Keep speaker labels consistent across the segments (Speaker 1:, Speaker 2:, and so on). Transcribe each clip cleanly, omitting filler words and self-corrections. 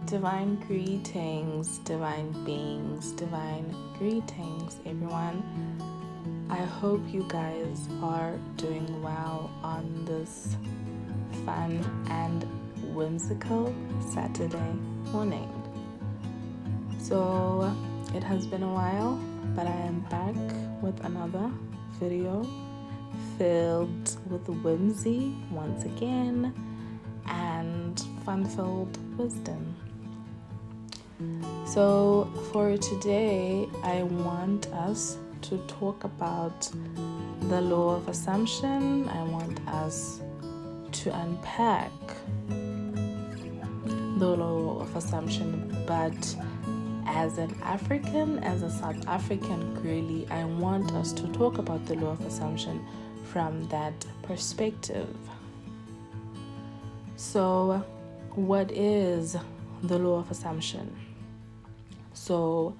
Speaker 1: Divine greetings, divine beings, divine greetings, everyone. I hope you guys are doing well on this fun and whimsical Saturday morning. So it has been a while, but I am back with another video filled with whimsy once again and fun-filled wisdom. So for today, I want us to talk about the law of assumption. I want us to unpack the law of assumption, but as an African, as a South African girly, I want us to talk about the law of assumption from that perspective. So, what is the law of assumption? So,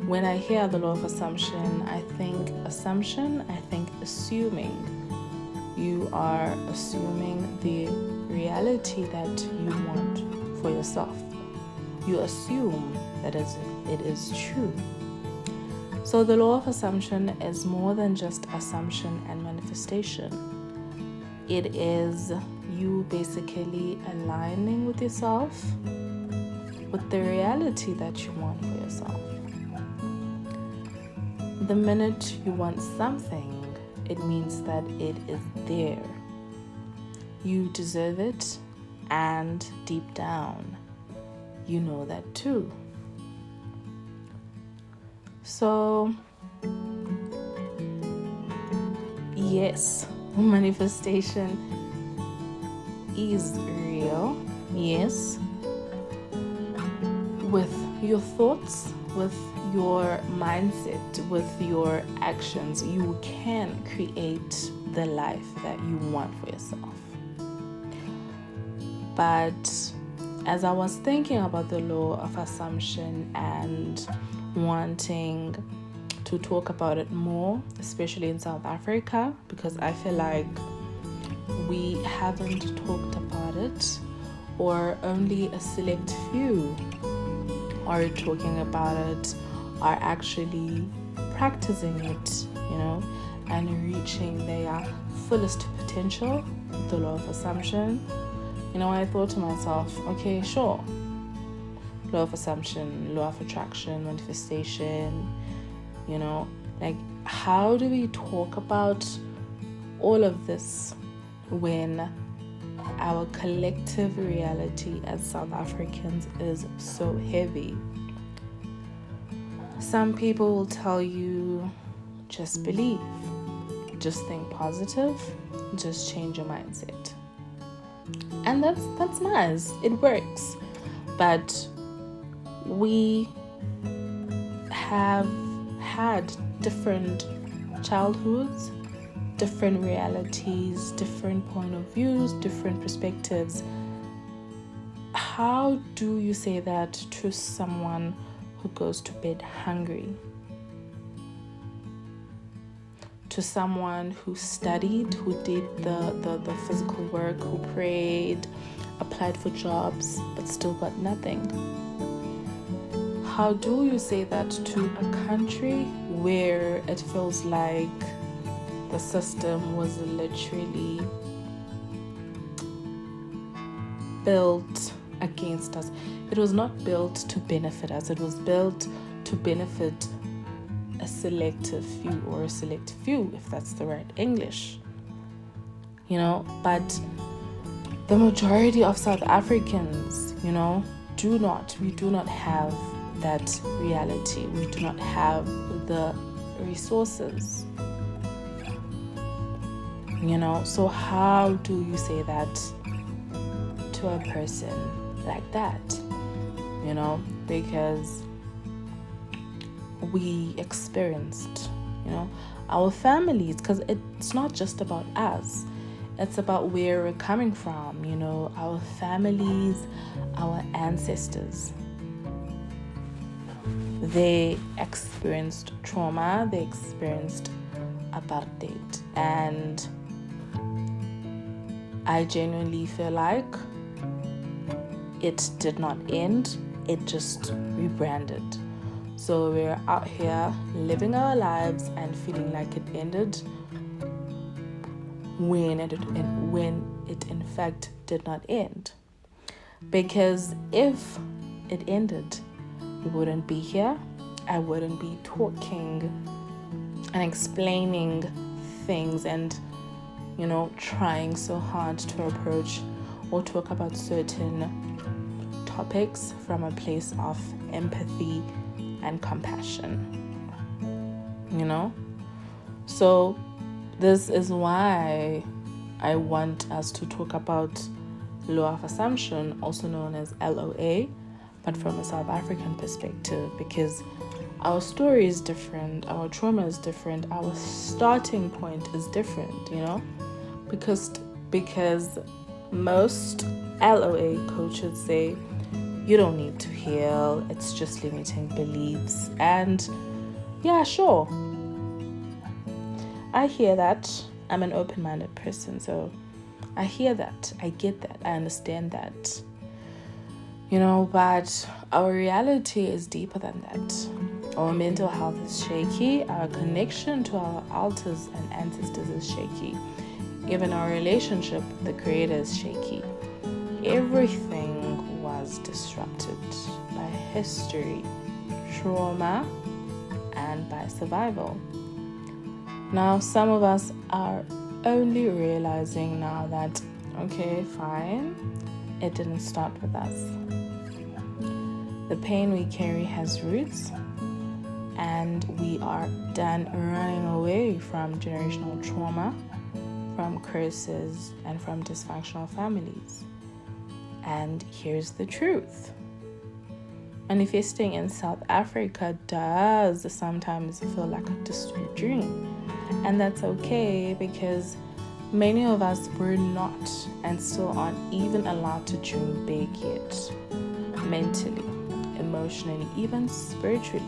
Speaker 1: when I hear the law of assumption, I think assuming. You are assuming the reality that you want for yourself. You assume that it is true. So the law of assumption is more than just assumption and manifestation. It is you basically aligning with yourself, with the reality that you want for yourself. The minute you want something, it means that it is there. You deserve it, and deep down, you know that too. So, yes, manifestation is real. Yes. With your thoughts, with your mindset, with your actions, you can create the life that you want for yourself. But as I was thinking about the law of assumption and wanting to talk about it more, especially in South Africa, because I feel like we haven't talked about it, or only a select few are talking about it, are actually practicing it, and reaching their fullest potential, the law of assumption. I thought to myself, okay, sure, law of assumption, law of attraction, manifestation, how do we talk about all of this when our collective reality as South Africans is so heavy? Some people will tell you, just believe, just think positive, just change your mindset. And that's nice, it works. But we have had different childhoods, different realities, different point of views, different perspectives. How do you say that to someone who goes to bed hungry? To someone who studied, who did the physical work, who prayed, applied for jobs, but still got nothing? How do you say that to a country where it feels like the system was literally built against us? It was not built to benefit us. It was built to benefit a selective few, or a select few, if that's the right English. But the majority of South Africans, we do not have that reality. We do not have the resources. So how do you say that to a person like that? Because we experienced, our families, because it's not just about us, it's about where we're coming from, our families, our ancestors. They experienced trauma, they experienced apartheid, and I genuinely feel like it did not end, it just rebranded. So we're out here living our lives and feeling like it ended when it in fact did not end. Because if it ended, we wouldn't be here. I wouldn't be talking and explaining things and, trying so hard to approach or talk about certain topics from a place of empathy and compassion. So this is why I want us to talk about law of assumption, also known as LOA, but from a South African perspective, because our story is different, our trauma is different, our starting point is different, because most LOA coaches say you don't need to heal, it's just limiting beliefs. And yeah, sure, I hear that. I'm an open-minded person, so I hear that, I get that, I understand that, but our reality is deeper than that. Our mental health is shaky, our connection to our altars and ancestors is shaky, even our relationship with the Creator is shaky. Everything was disrupted by history, trauma, and by survival. Now, some of us are only realizing now that, okay, fine, it didn't start with us. The pain we carry has roots, and we are done running away from generational trauma, from curses, and from dysfunctional families. And here's the truth. Manifesting in South Africa does sometimes feel like a distant dream. And that's okay, because many of us were not and still aren't even allowed to dream big yet. Mentally, emotionally, even spiritually,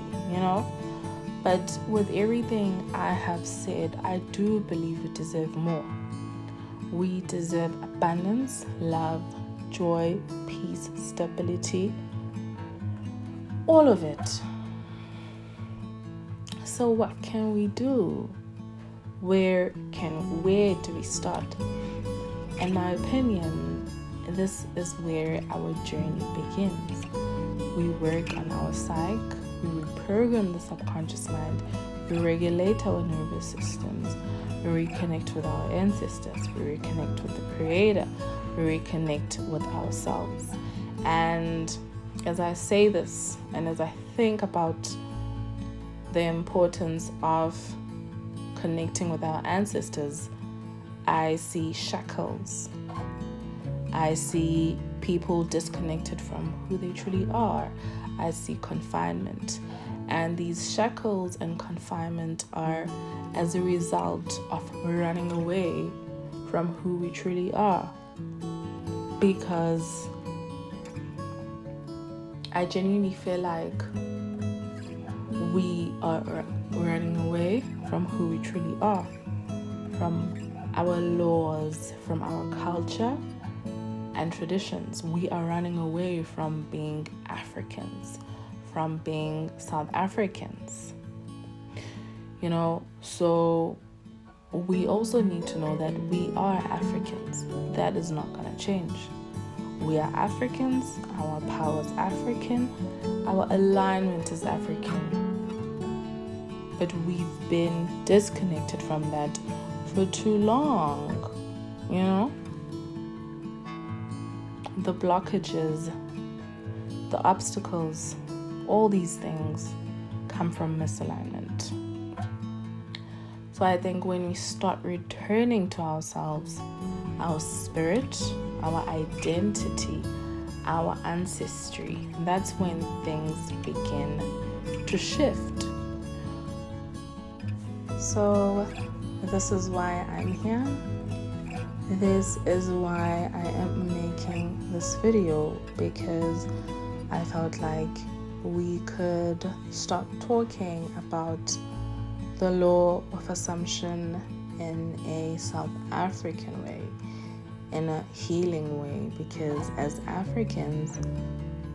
Speaker 1: But with everything I have said, I do believe we deserve more. We deserve abundance, love, joy, peace, stability, all of it. So what can we do? Where do we start? In my opinion, this is where our journey begins. We work on our psyche, we reprogram the subconscious mind, we regulate our nervous systems, we reconnect with our ancestors, we reconnect with the Creator, we reconnect with ourselves. And as I say this, and as I think about the importance of connecting with our ancestors, I see shackles. I see people disconnected from who they truly are. I see confinement. And these shackles and confinement are as a result of running away from who we truly are. Because I genuinely feel like we are running away from who we truly are, from our laws, from our culture and traditions. We are running away from being Africans, from being South Africans. So we also need to know that we are Africans. That is not going to change. We are Africans, our power is African, our alignment is African. But we've been disconnected from that for too long, The blockages, the obstacles, all these things come from misalignment. So I think when we start returning to ourselves, our spirit, our identity, our ancestry, that's when things begin to shift. So this is why I'm here. This is why I am making this video, because I felt like we could start talking about the law of assumption in a South African way. in a healing way, because as Africans,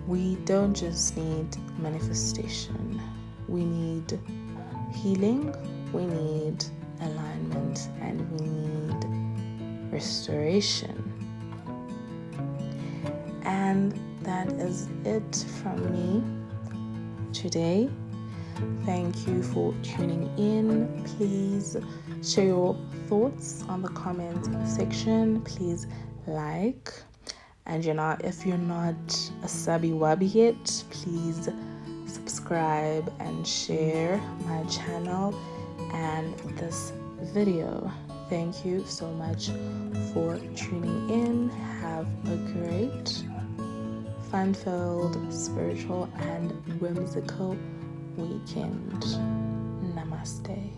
Speaker 1: we don't just need manifestation. We need healing, we need alignment, and we need restoration. And that is it from me today. Thank you for tuning in. Please share your thoughts on the comment section. Please like. And if you're not a subby wubby yet, please subscribe and share my channel and this video. Thank you so much for tuning in. Have a great, fun-filled, spiritual, and whimsical weekend. Namaste.